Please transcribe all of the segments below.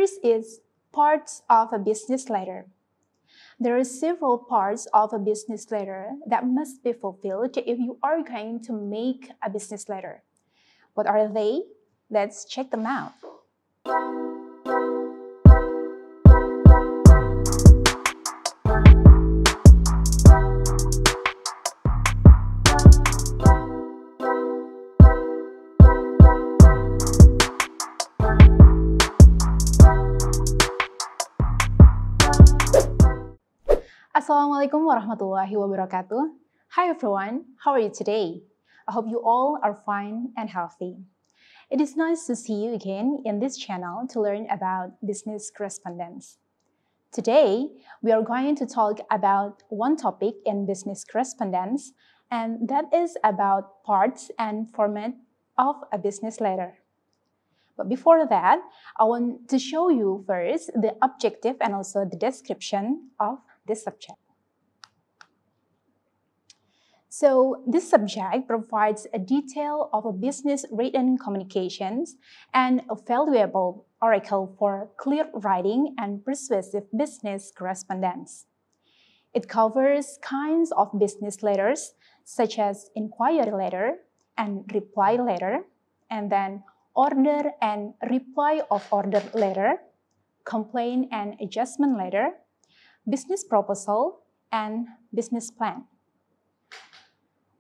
first is parts of a business letter. There are several parts of a business letter that must be fulfilled if you are going to make a business letter. What are they? Let's check them out. Assalamualaikum warahmatullahi wabarakatuh. Hi everyone, how are you today? I hope you all are fine and healthy. It is nice to see you again in this channel to learn about business correspondence. Today, we are going to talk about one topic in business correspondence, and that is about parts and format of a business letter. But before that, I want to show you first the objective and also the description of this subject. So this subject provides a detail of a business written communications and a valuable oracle for clear writing and persuasive business correspondence. It covers kinds of business letters such as inquiry letter and reply letter, and then order and reply of order letter, complaint and adjustment letter, business proposal, and business plan.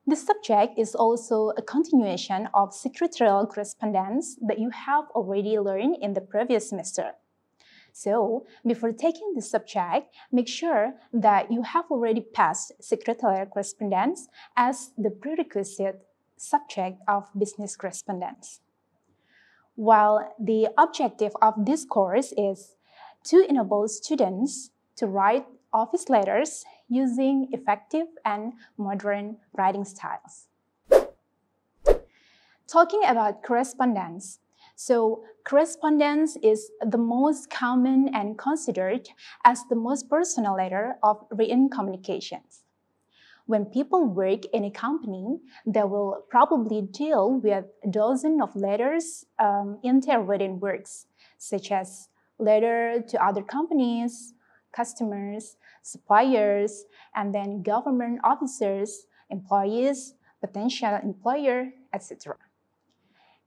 This subject is also a continuation of secretarial correspondence that you have already learned in the previous semester. So, before taking this subject, make sure that you have already passed secretarial correspondence as the prerequisite subject of business correspondence. While the objective of this course is to enable students to write office letters using effective and modern writing styles. Talking about correspondence. So, correspondence is the most common and considered as the most personal letter of written communications. When people work in a company, they will probably deal with dozens of letters in their written works, such as letter to other companies, customers, suppliers, and then government officers, employees, potential employer, etc.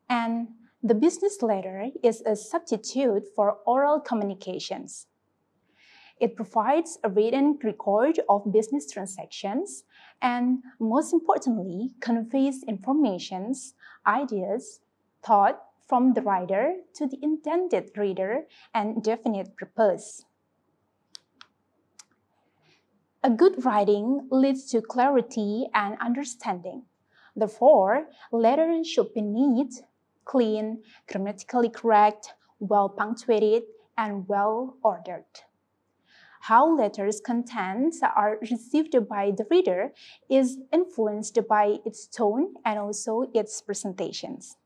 And the business letter is a substitute for oral communications. It provides a written record of business transactions and, most importantly, conveys informations, ideas, thought from the writer to the intended reader and definite purpose. A good writing leads to clarity and understanding. Therefore, letters should be neat, clean, grammatically correct, well punctuated, and well ordered. How letters' contents are received by the reader is influenced by its tone and also its presentations.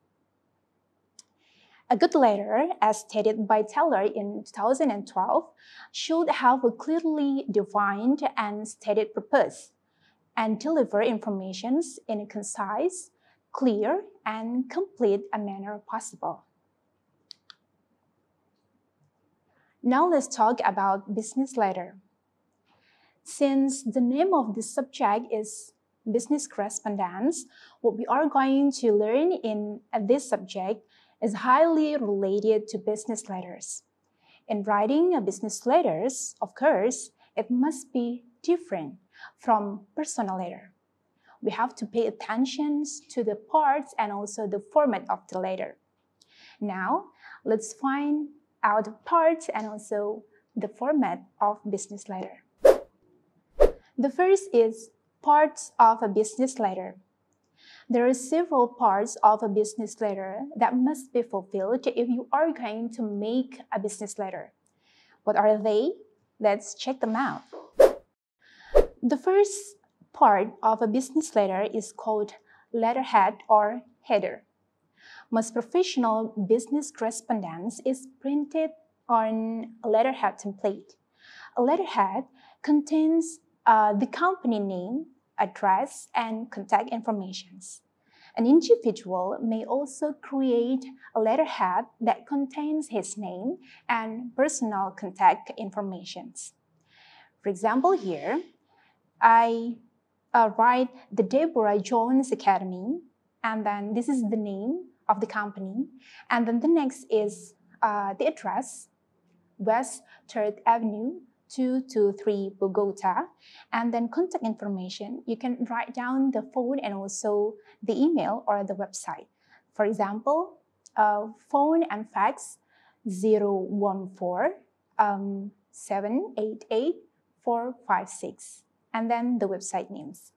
A good letter, as stated by Taylor in 2012, should have a clearly defined and stated purpose and deliver information in a concise, clear, and complete a manner possible. Now let's talk about business letter. Since the name of this subject is business correspondence, what we are going to learn in this subject is highly related to business letters. In writing a business letters, of course, it must be different from personal letter. We have to pay attention to the parts and also the format of the letter. Now, let's find out the parts and also the format of business letter. The first is parts of a business letter. There are several parts of a business letter that must be fulfilled if you are going to make a business letter. What are they? Let's check them out. The first part of a business letter is called letterhead or header. Most professional business correspondence is printed on a letterhead template. A letterhead contains the company name, address, and contact information. An individual may also create a letterhead that contains his name and personal contact information. For example, here, I write the Deborah Jones Academy, and then this is the name of the company, and then the next is the address, West 3rd Avenue, 223 Bogota, and then contact information. You can write down the phone and also the email or the website. For example, phone and fax 014 788 456, and then the website names.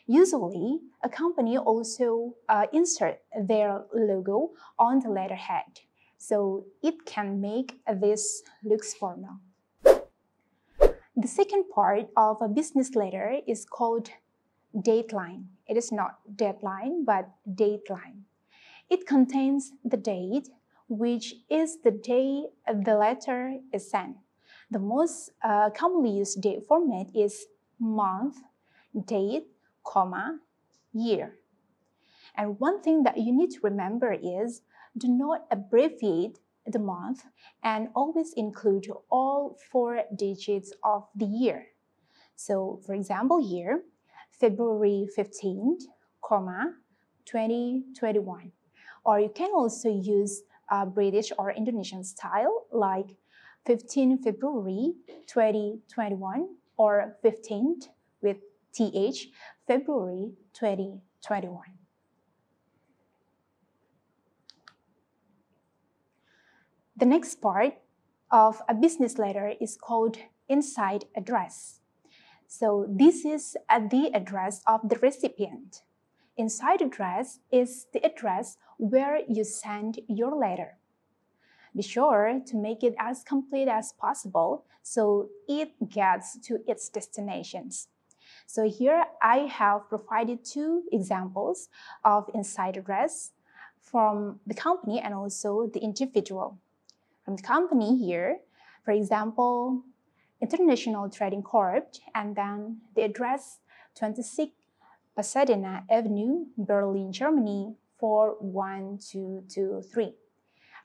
Usually, a company also insert their logo on the letterhead, so it can make this looks formal. The second part of a business letter is called dateline. It is not deadline, but dateline. It contains the date, which is the day the letter is sent. The most commonly used date format is month, date, comma, year. And one thing that you need to remember is do not abbreviate the month and always include all 4 digits of the year. So, for example, here, February 15th, 2021. Or you can also use British or Indonesian style like 15 February 2021 or 15th with TH, February 2021. The next part of a business letter is called inside address. So this is the address of the recipient. Inside address is the address where you send your letter. Be sure to make it as complete as possible so it gets to its destinations. So here I have provided 2 examples of inside address from the company and also the individual. From the company here, for example, International Trading Corp, and then the address 26 Pasadena Avenue, Berlin, Germany 41223.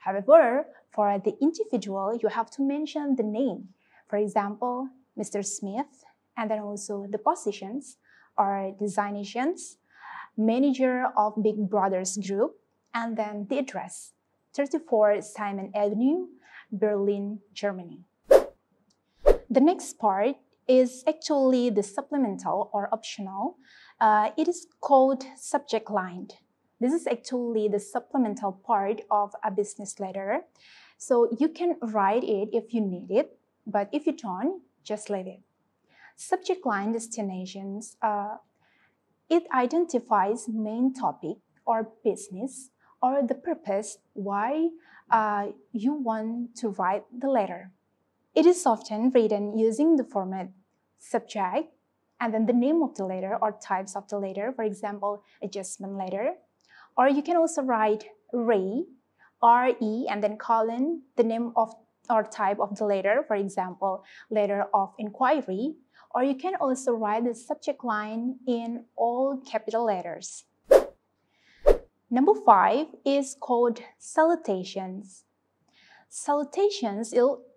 However, for the individual, you have to mention the name. For example, Mr. Smith, and then also the positions or designations, manager of Big Brothers Group, and then the address, 34 Simon Avenue, Berlin, Germany. The next part is actually the supplemental or optional. It is called subject line. This is actually the supplemental part of a business letter. So you can write it if you need it, but if you don't, just leave it. Subject line destinations, it identifies main topic or business or the purpose why you want to write the letter. It is often written using the format subject and then the name of the letter or types of the letter, for example, adjustment letter. Or you can also write RE, R-E, and then colon, the name of or type of the letter, for example, letter of inquiry. Or you can also write the subject line in all capital letters. Number 5 is called salutations. Salutations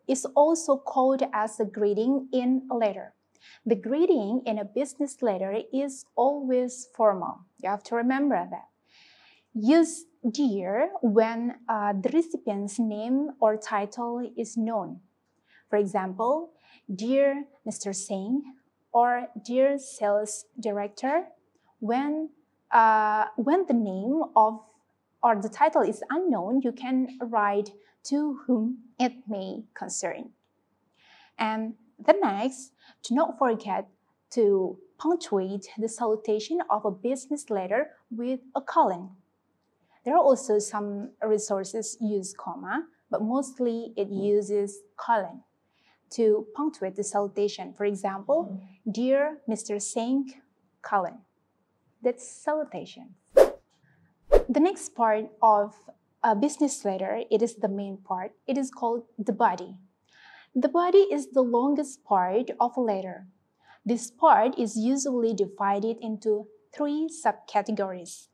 is also called as a greeting in a letter. The greeting in a business letter is always formal. You have to remember that. Use dear when the recipient's name or title is known. For example, dear Mr. Singh or dear sales director when the name of or the title is unknown, you can write to whom it may concern. And the next, do not forget to punctuate the salutation of a business letter with a colon. There are also some resources use comma, but mostly it uses colon to punctuate the salutation. For example, dear Mr. Singh, colon. That's salutation. The next part of a business letter, it is the main part. It is called the body. The body is the longest part of a letter. This part is usually divided into 3 subcategories.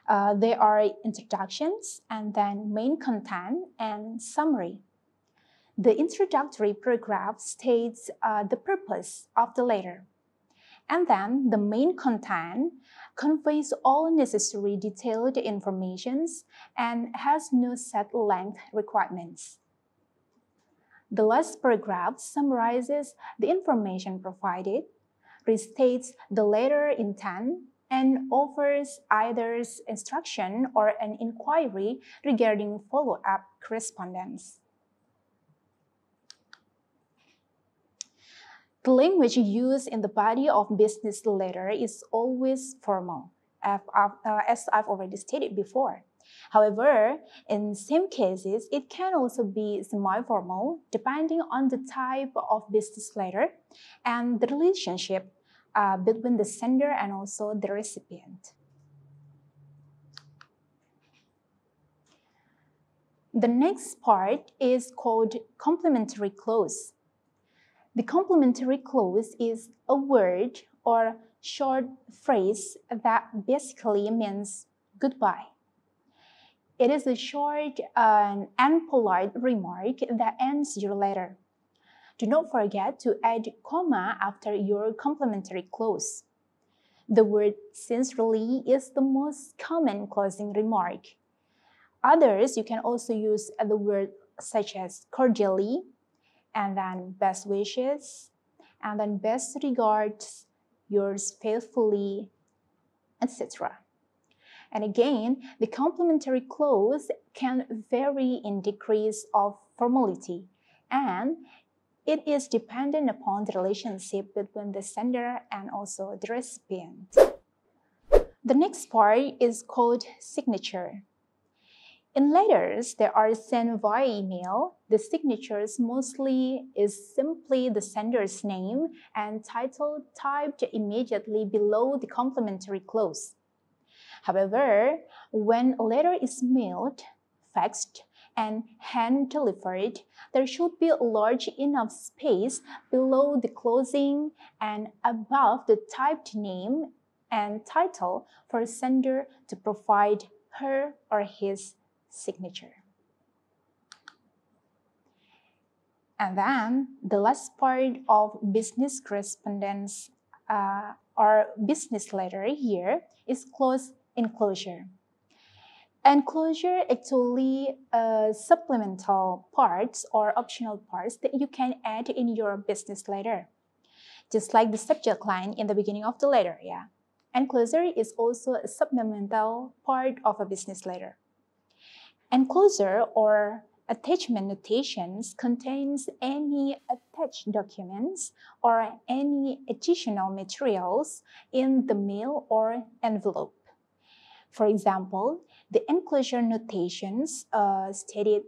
There are introductions and then main content and summary. The introductory paragraph states the purpose of the letter. And then the main content conveys all necessary detailed information and has no set length requirements. The last paragraph summarizes the information provided, restates the letter intent, and offers either instruction or an inquiry regarding follow-up correspondence. The language used in the body of business letter is always formal, as I've already stated before. However, in some cases, it can also be semi-formal depending on the type of business letter and the relationship between the sender and also the recipient. The next part is called complementary clause. The complementary clause is a word or short phrase that basically means goodbye. It is a short and polite remark that ends your letter. Do not forget to add comma after your complementary clause. The word sincerely is the most common closing remark. Others, you can also use the word such as cordially, and then best wishes, and then best regards, yours faithfully, etc. And again, the complementary clause can vary in degrees of formality, and it is dependent upon the relationship between the sender and also the recipient. The next part is called signature. In letters that are sent via email, the signatures mostly is simply the sender's name and title typed immediately below the complementary clause. However, when a letter is mailed, faxed, and hand-delivered, there should be a large enough space below the closing and above the typed name and title for a sender to provide her or his signature. And then the last part of business correspondence or business letter here is clause enclosure. Enclosure actually supplemental parts or optional parts that you can add in your business letter. Just like the subject line in the beginning of the letter, yeah. Enclosure is also a supplemental part of a business letter. Enclosure or attachment notations contains any attached documents or any additional materials in the mail or envelope. For example, the enclosure notations stated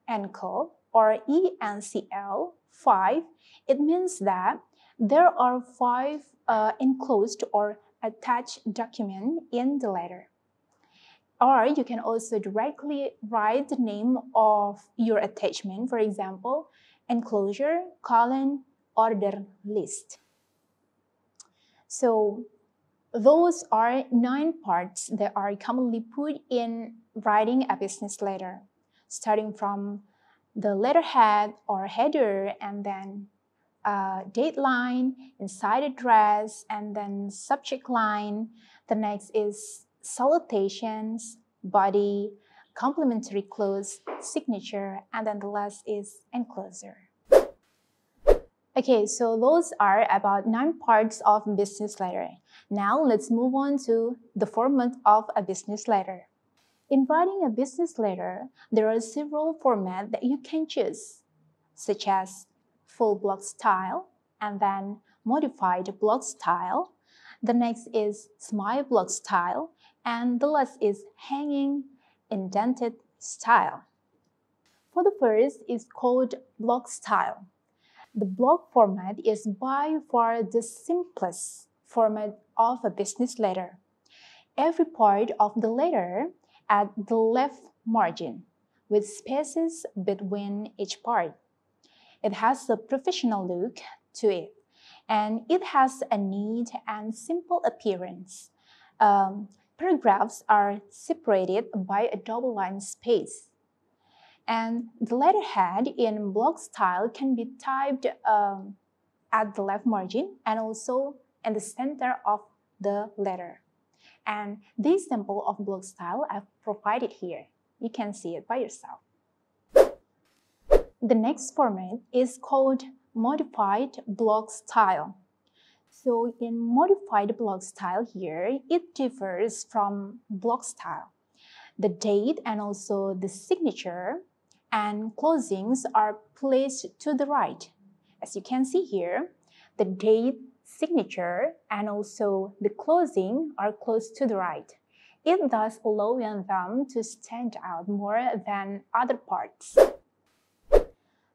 ENCL or ENCL 5, it means that there are 5 enclosed or attached documents in the letter. Or you can also directly write the name of your attachment, for example, enclosure, order list. So those are 9 parts that are commonly put in writing a business letter, starting from the letterhead or header, and then dateline, inside address, and then subject line. The next is salutations, body, complementary clause, signature, and then the last is enclosure. Okay, so those are about 9 parts of business letter. Now let's move on to the format of a business letter. In writing a business letter, there are several formats that you can choose, such as full block style and then modified block style. The next is smile block style, and the last is hanging indented style. For the first is called block style. The block format is by far the simplest format of a business letter. Every part of the letter at the left margin, with spaces between each part. It has a professional look to it, and it has a neat and simple appearance. paragraphs are separated by a double line space. And the letterhead in block style can be typed at the left margin and also in the center of the letter. And this sample of block style I've provided here. You can see it by yourself. The next format is called modified block style. So in modified block style here, it differs from block style. The date and also the signature and closings are placed to the right. As you can see here, the date, signature, and also the closing are close to the right. It thus allows them to stand out more than other parts.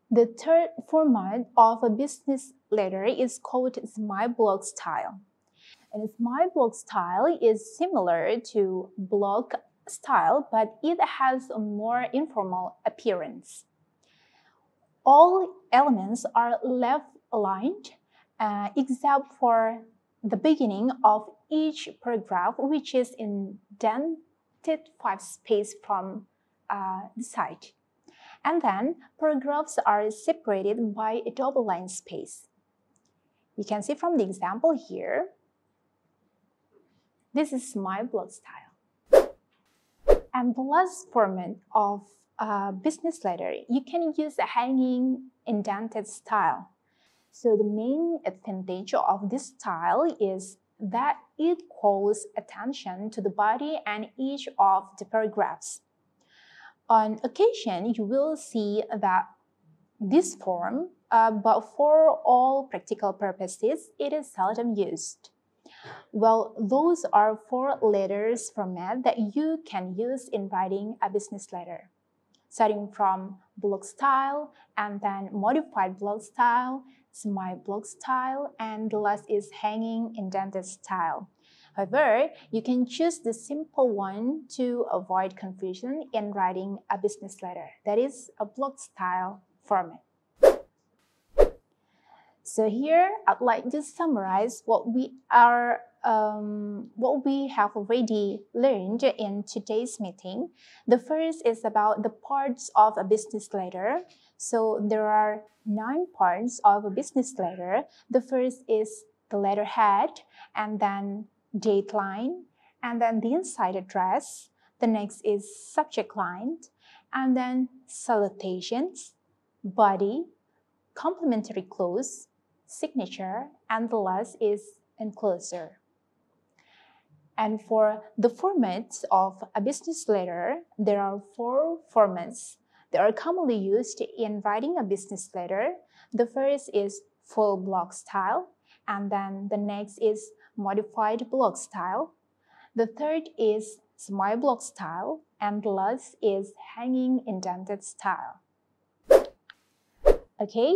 The third format of a business letter is called smile block style. And smile block style is similar to block style, but it has a more informal appearance. All elements are left aligned except for the beginning of each paragraph, which is indented 5 space from the side. And then paragraphs are separated by a double line space. You can see from the example here, this is my block style. And the last format of business letter, you can use a hanging indented style. So the main advantage of this style is that it calls attention to the body and each of the paragraphs. On occasion, you will see that this form, but for all practical purposes, it is seldom used. Well, those are 4 letters format that you can use in writing a business letter, starting from block style and then modified block style, smile block style, and the last is hanging indented style. However, you can choose the simple one to avoid confusion in writing a business letter, that is a block style format. So here, I'd like to summarize what we have already learned in today's meeting. The first is about the parts of a business letter. So there are 9 parts of a business letter. The first is the letterhead, and then dateline, and then the inside address. The next is subject line, and then salutations, body, complimentary clause, signature, and the last is enclosure. And for the formats of a business letter, there are 4 formats that are commonly used in writing a business letter. The first is full block style, and then the next is modified block style. The third is smile block style, and the last is hanging indented style. Okay,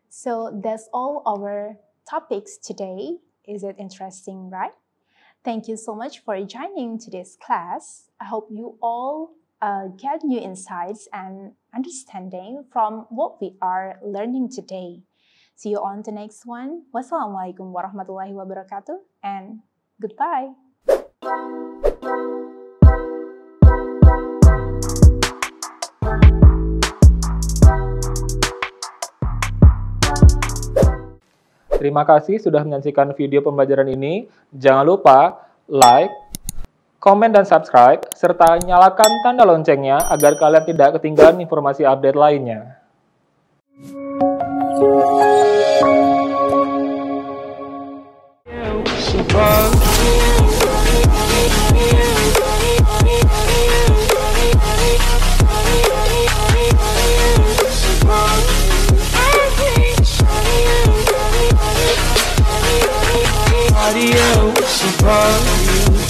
so that's all our topics today. Is it interesting, right? Thank you so much for joining today's class. I hope you all get new insights and understanding from what we are learning today. See you on the next one. Wassalamualaikum warahmatullahi wabarakatuh, and goodbye. Terima kasih sudah menyaksikan video pembelajaran ini. Jangan lupa like, komen, dan subscribe, serta nyalakan tanda loncengnya agar kalian tidak ketinggalan informasi update lainnya.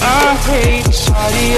I hate Spada.